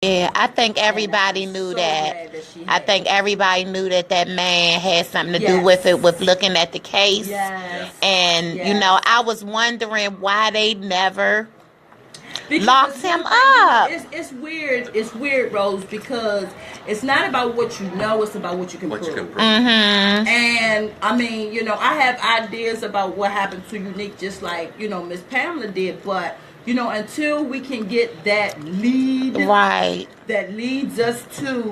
Yeah, I think And everybody I'm knew so that. glad that she I had think it. everybody knew that that man had something to do with it, Yes. with looking at the case. Yes. And, Yes. I was wondering why they never Because locked him one thing, up. it's weird. It's weird, Rose, because it's not about what you know; it's about what you can What you prove. can prove. Mm-hmm. And I mean, I have ideas about what happened to Unique, just like Miss Pamela did. But until we can get that lead, Right. that leads us to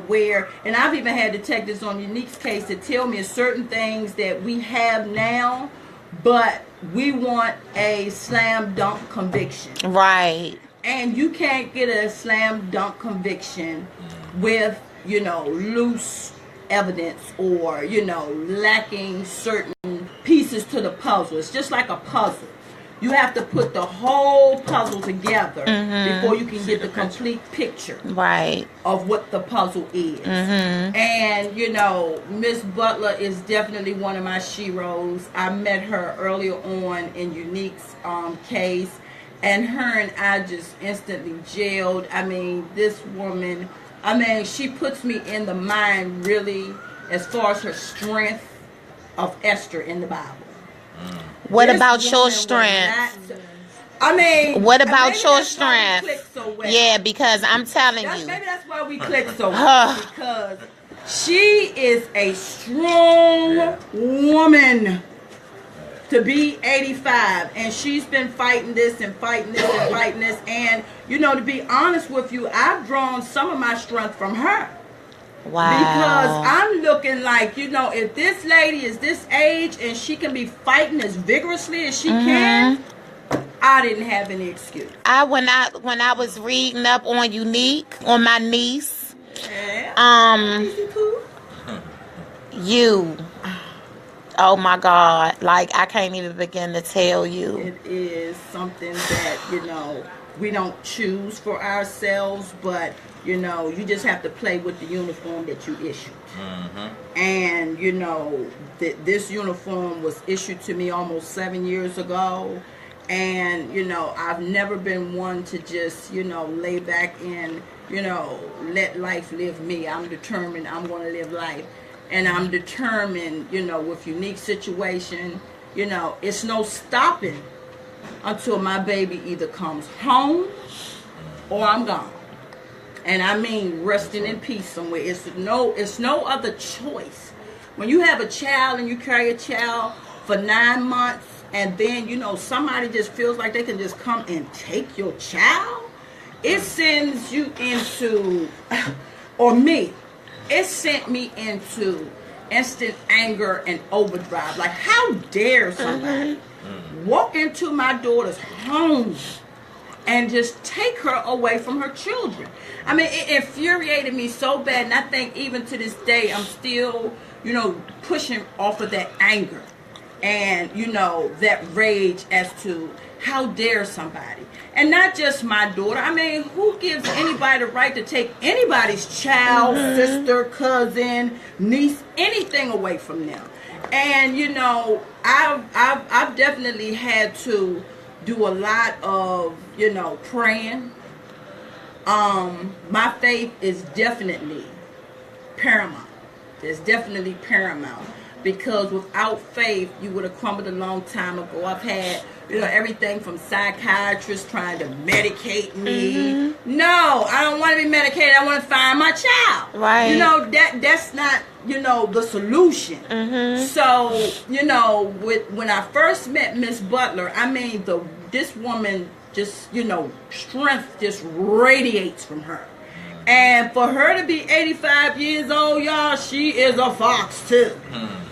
where, and I've even had detectives on Unique's case to tell me certain things that we have now, but we want a slam dunk conviction. Right. And you can't get a slam dunk conviction with, loose evidence or, lacking certain pieces to the puzzle. It's just like a puzzle. You have to put the whole puzzle together before you can get the complete picture Right. of what the puzzle is. And Miss Butler is definitely one of my sheroes. I met her earlier on in Unique's case, and her and I just instantly gelled. I mean, this woman, she puts me in the mind, really, as far as her strength, of Esther in the Bible. What This about your woman was strength? not- What about maybe your that's why we strength? click so well. Yeah, because I'm telling you. Maybe that's why we click so well. Because she is a strong woman to be 85. And she's been fighting this and fighting this and fighting this. And, to be honest with you, I've drawn some of my strength from her. Wow. Because I'm looking like, if this lady is this age and she can be fighting as vigorously as she can, I didn't have any excuse. When I was reading up on Unique, on my niece, Easy poo. you, oh my God, like I can't even begin to tell you. It is something that, we don't choose for ourselves, but, you just have to play with the uniform that you issued. And, this uniform was issued to me almost 7 years ago. And, I've never been one to just, lay back and, let life live me. I'm determined I'm going to live life. And I'm determined, with Unique situation, it's no stopping until my baby either comes home or I'm gone. And I mean resting in peace somewhere. It's no other choice. When you have a child and you carry a child for 9 months, and then somebody just feels like they can just come and take your child, it sends you into, or me, it sent me into instant anger and overdrive. Like, how dare somebody walk into my daughter's home and just take her away from her children? I mean, it infuriated me so bad, and I think even to this day, I'm still, pushing off of that anger and, that rage as to how dare somebody. And not just my daughter. I mean, who gives anybody the right to take anybody's child, sister, cousin, niece, anything away from them? And, I've definitely had to do a lot of, praying. My faith is definitely paramount. It's definitely paramount. Because without faith, you would have crumbled a long time ago. I've had, everything from psychiatrists trying to medicate me. No, I don't want to be medicated. I want to find my child. Right. That's not, the solution. So, when I first met Miss Butler, I mean, this woman just, strength just radiates from her. And for her to be 85 years old, y'all, she is a fox too.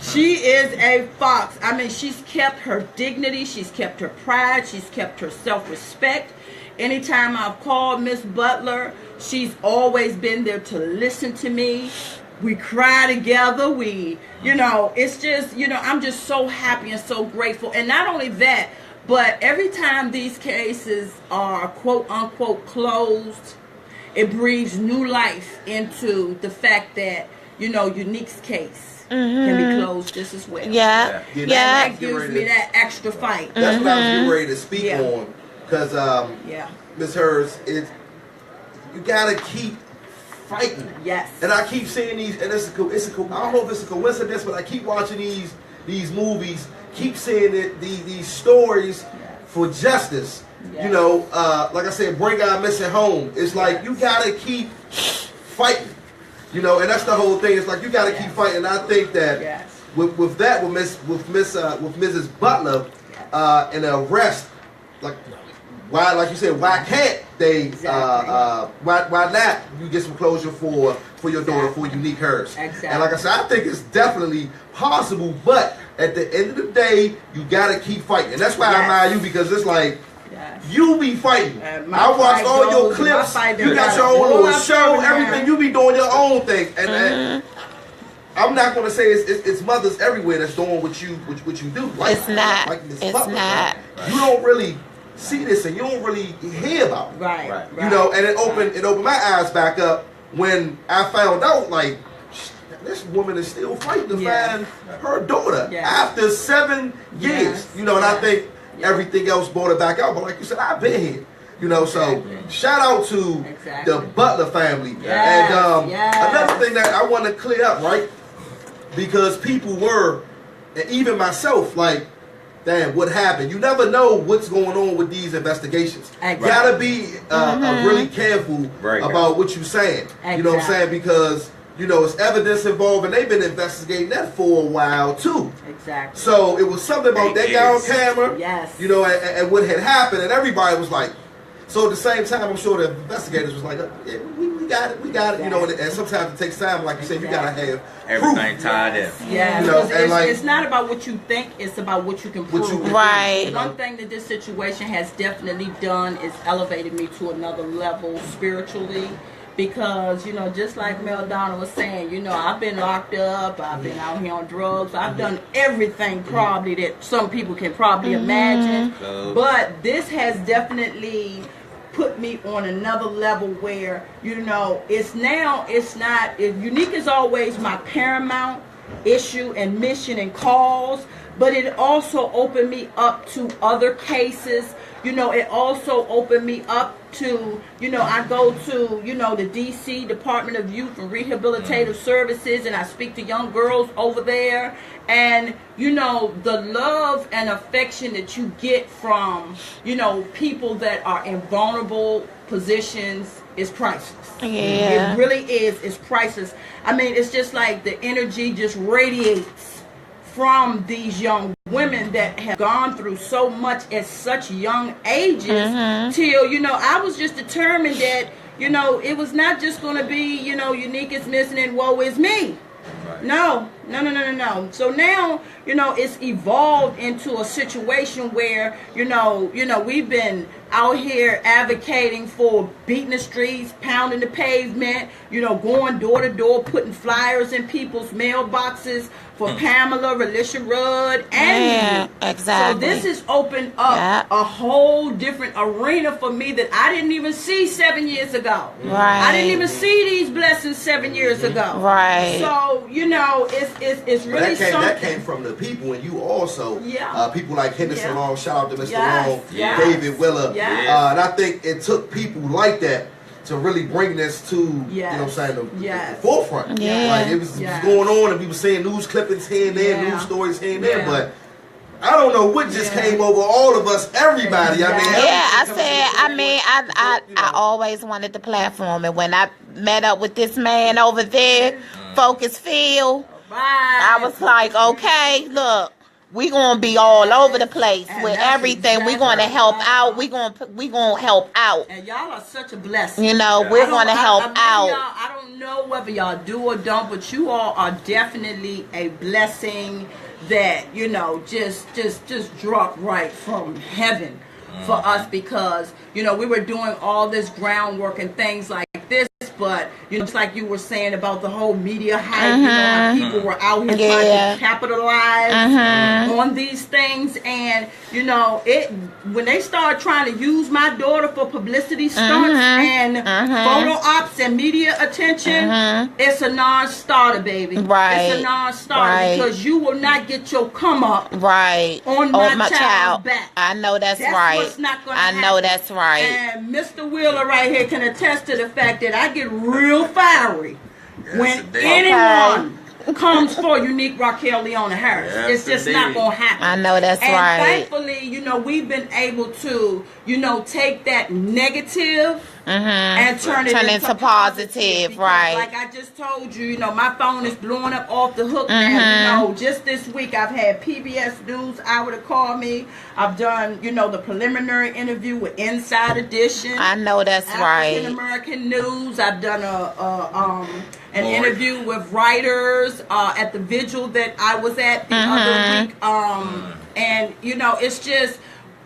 She is a fox. I mean, she's kept her dignity. She's kept her pride. She's kept her self-respect. Anytime I've called Miss Butler, she's always been there to listen to me. We cry together. It's just, I'm just so happy and so grateful. And not only that, but every time these cases are quote unquote closed, it breathes new life into the fact that, Unique's case can be closed just as well. Yeah. That gives me that extra fight. That's what I was getting ready to speak on. Because, Ms. Hers, You gotta keep fighting. Yes. And I keep seeing these, and I don't know if it's a coincidence, but I keep watching these movies, keep seeing these stories for justice. Yes. You know, like I said, bring our missing home. It's like you gotta keep fighting. You know, and that's the whole thing. It's like you gotta keep fighting. And I think that with Mrs. Butler and the arrest, like you said, why can't they? Why not? You get some closure for your daughter, for Unique Hers. Exactly. And like I said, I think it's definitely possible. But at the end of the day, you gotta keep fighting. And that's why I admire you, because it's like. You be fighting. I watched all your clips. You got your own little show, everything. You be doing your own thing. And I'm not going to say it's mothers everywhere that's doing what you do. Like, it's not. It's not. You don't really see this, and you don't really hear about it. Right. You know, and it opened my eyes back up when I found out, like, this woman is still fighting to find her daughter after 7 years. You know, and I think everything else brought it back out. But like you said, I've been here. You know, so shout out to the Butler family. And another thing that I want to clear up, right? Because people were, and even myself, like, damn, what happened? You never know what's going on with these investigations. You gotta be really careful about what you're saying. You know what I'm saying? Because you know, it's evidence involved, and they've been investigating that for a while, too. Exactly. So, it was something about that guy on camera, you know, and what had happened, and everybody was like, so at the same time, I'm sure the investigators was like, yeah, we got it, you know, and sometimes it takes time, like you said, you got to have everything proof. tied in. Yeah, you know, and it's not about what you think, it's about what you can prove. Right. One thing that this situation has definitely done is elevated me to another level spiritually. Because, you know, just like Mel Donna was saying, you know, I've been locked up, I've been out here on drugs, I've done everything probably that some people can probably imagine. But this has definitely put me on another level where, you know, it's not, Unique is always my paramount issue and mission and cause, but it also opened me up to other cases. You know, it also opened me up to, you know, I go to, you know, the D.C. Department of Youth and Rehabilitative Services, and I speak to young girls over there. And, you know, the love and affection that you get from, you know, people that are in vulnerable positions is priceless. Yeah. It really is. It's priceless. I mean, it's just like the energy just radiates from these young women that have gone through so much at such young ages till, you know, I was just determined that, you know, it was not just going to be, you know, Unique is missing and woe is me. No. So now, you know, it's evolved into a situation where, you know, we've been out here advocating for beating the streets, pounding the pavement, you know, going door to door, putting flyers in people's mailboxes for Pamela, Relisha Rudd, and me. Exactly. So this has opened up a whole different arena for me that I didn't even see 7 years ago. Right. I didn't even see these blessings 7 years ago. Right. So, you know, it's really something. That came from the people, and you also, people like Henderson Long, shout out to Mr. Long, David Willer, and I think it took people like that to really bring this to, you know what I'm saying, the forefront. Like, it was going on, and we were seeing news clippings here and there, news stories here and there, but I don't know what just came over all of us, everybody. I mean, I always wanted the platform, and when I met up with this man over there, Phocuz Field, I was like, okay, look, we gonna be all over the place with everything. We gonna help out. We gonna help out. And y'all are such a blessing. You know, we're gonna help out. I don't know whether y'all do or don't, but you all are definitely a blessing that, you know, just dropped right from heaven for us, because, you know, we were doing all this groundwork and things like this, But it's like you were saying about the whole media hype, how people were out here trying to capitalize on these things, and when they start trying to use my daughter for publicity stunts and photo ops and media attention, it's a non-starter, baby. Right. It's a non-starter because you will not get your come up on my child's back. I know that's right. What's not gonna happen. I know that's right. And Mr. Wheeler right here can attest to the fact that I get real fiery when anyone comes for Unique Raquel Leona Harris. It's just not going to happen. I know that's right. And thankfully, we've been able to, take that negative and turn it into positive. Right. Like I just told you, my phone is blowing up off the hook now. Just this week, I've had PBS News hour to call me. I've done, the preliminary interview with Inside Edition. I know that's right. African American News. I've done an interview with writers at the vigil that I was at the other week. And it's just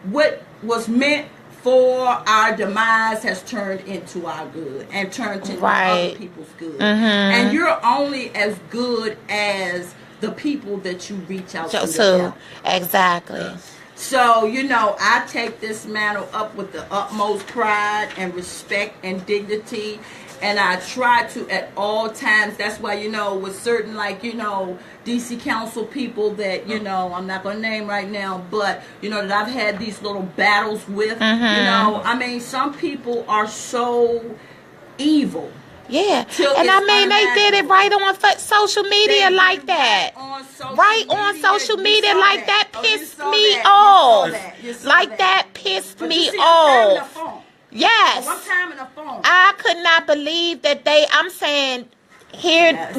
what was meant for our demise has turned into our good and turned into other people's good. And you're only as good as the people that you reach out to. Exactly. So, I take this mantle up with the utmost pride and respect and dignity. And I try to at all times. That's why, with certain, DC Council people that, I'm not going to name right now, but, that I've had these little battles with, some people are so evil. Yeah, and they did it right on social media like that. Right on social media like that pissed me off. Like that pissed me off. Yes. One time in the phone. I could not believe that I'm saying, here,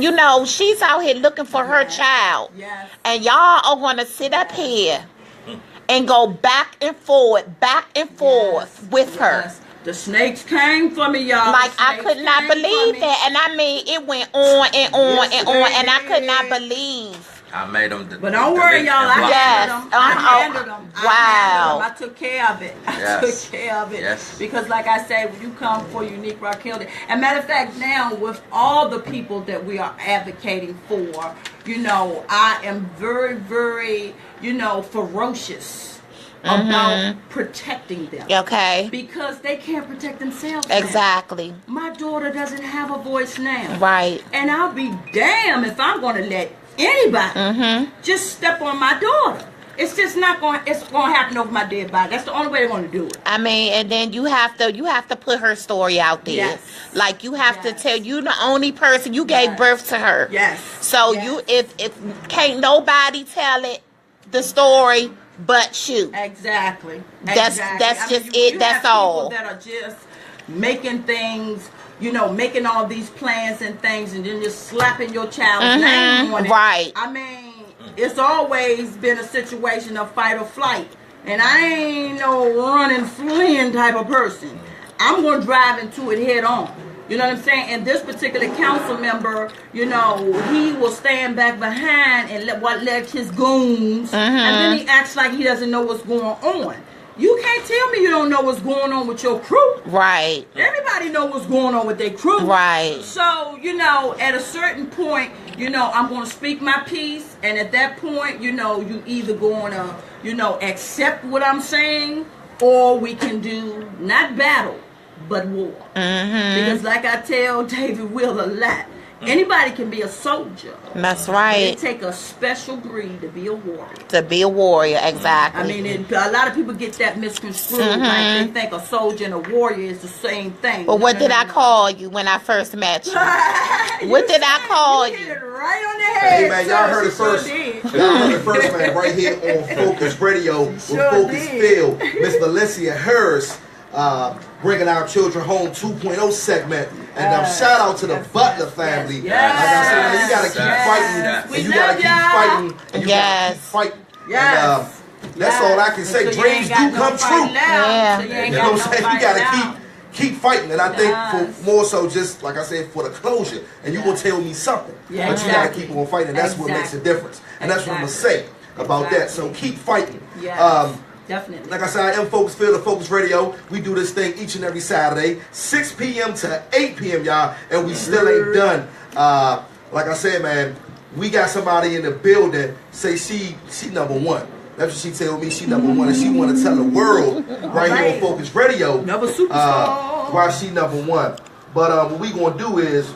she's out here looking for her child. Yes. And y'all are going to sit up here and go back and forth with her. The snakes came for me, y'all. Like, I could not believe that. And it went on and on and on. And I could not believe. I made them. But don't worry, y'all. I handled them. Wow. I took care of it. I took care of it. Yes. Because, like I said, when you come for Unique Raquel, and matter of fact, now with all the people that we are advocating for, I am very, very, ferocious about protecting them. Okay. Because they can't protect themselves. Exactly. Now. My daughter doesn't have a voice now. Right. And I'll be damned if I'm going to let anybody just step on my daughter. It's just not going. It's going to happen over my dead body. That's the only way they're going to do it. I mean, and then you have to put her story out there. Yes. Like you have to tell the only person you gave birth to her. Yes. So if can't nobody tell it the story but you. Exactly. That's just it. That's all. People that are just making things. Making all these plans and things, and then just slapping your child's name on it. Right. I mean, it's always been a situation of fight or flight, and I ain't no running, fleeing type of person. I'm gonna drive into it head on. You know what I'm saying? And this particular council member, he will stand back behind and let his goons, and then he acts like he doesn't know what's going on. You can't tell me you don't know what's going on with your crew. Right. Everybody know what's going on with their crew. Right. So, at a certain point, I'm going to speak my piece. And at that point, you either going to, accept what I'm saying, or we can do, not battle, but war. Because like I tell David Will a lot, anybody can be a soldier. That's right. It take a special breed to be a warrior. To be a warrior, exactly. I mean, a lot of people get that misconstrued. Like they think a soldier and a warrior is the same thing. But what did I call you when I first met you? What did I call you? Hit it right on the head. Hey man, y'all heard it first. Y'all heard it first, man, right here on Phocuz Radio with Phocuz Field. Miss Valencia Harris, Bringing Our Children Home 2.0 segment. And shout out to the Butler family. Yes. Like I said, man, you gotta keep fighting. And you gotta keep fighting. And you gotta keep fighting. Yes. And that's all I can say. Dreams do come true. Yeah. You know what I'm saying? You gotta keep fighting. And I think for more so just, like I said, for the closure. And you gonna tell me something. Yeah, but you gotta keep on fighting. That's what makes a difference. And that's what I'm gonna say about that. So keep fighting. Definitely. Like I said, I am Phocuz the Phocuz Radio. We do this thing each and every Saturday, 6 p.m. to 8 p.m., y'all, and we still ain't done. Like I said, man, we got somebody in the building say she number one. That's what she told me. She number one, and she want to tell the world right here on Phocuz Radio Another superstar. why she number one. But what we gonna do is